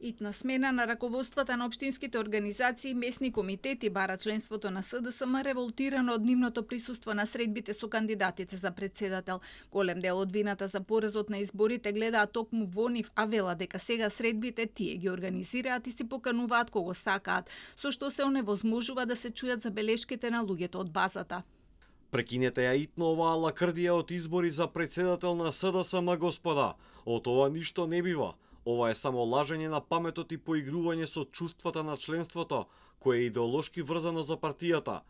Итна смена на раководствата на општинските организации и месни комитети бара членството на СДСМ револтирано од нивното присуство на средбите со кандидатите за претседател. Голем дел од вината за поразот на изборите гледаат токму во нив, а вела дека сега средбите тие ги организираат и си покануваат кого сакаат, со што се оневозможува да се чујат забелешките на луѓето од базата. Прекинете ја итно оваа лакрдија од избори за претседател на СДСМ, господа. Од ова ништо не бива. Ова е само лажење на паметот и поигрување со чувствата на членството, кое е идеолошки врзано за партијата.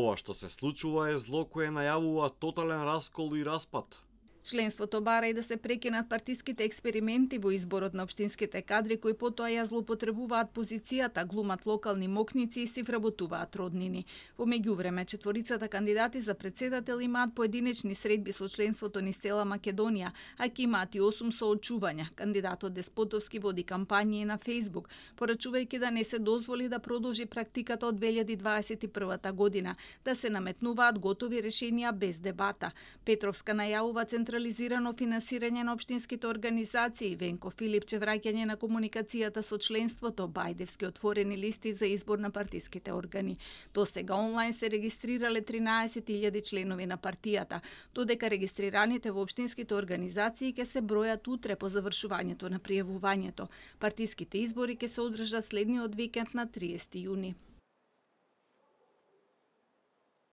Ова што се случува е зло кое најавува тотален раскол и распад. Членството бара и да се прекинат партиските експерименти во изборот на општинските кадри кои потоа ја злоупотребуваат позицијата, глумат локални мокници и си вработуваат роднини. Во меѓувреме, четворицата кандидати за претседател имаат поединечни средби со членството низ цела Македонија, а ќе имаат и 8 соочувања. Кандидатот Деспотовски води кампањи на Facebook, порачувајќи да не се дозволи да продолжи практиката од 2021 година, да се наметнуваат готови решенија без дебата. Петровска најавува централизирано финансирање на општинските организации, Венко Филипче враќање на комуникацијата со членството, Бајдевски отворени листи за избор на партиските органи. До сега онлайн се регистрирале 13.000 членови на партијата, додека регистрираните во општинските организации ќе се бројат утре по завршувањето на пријавувањето. Партиските избори ќе се одржат следниот викенд на 30 јуни.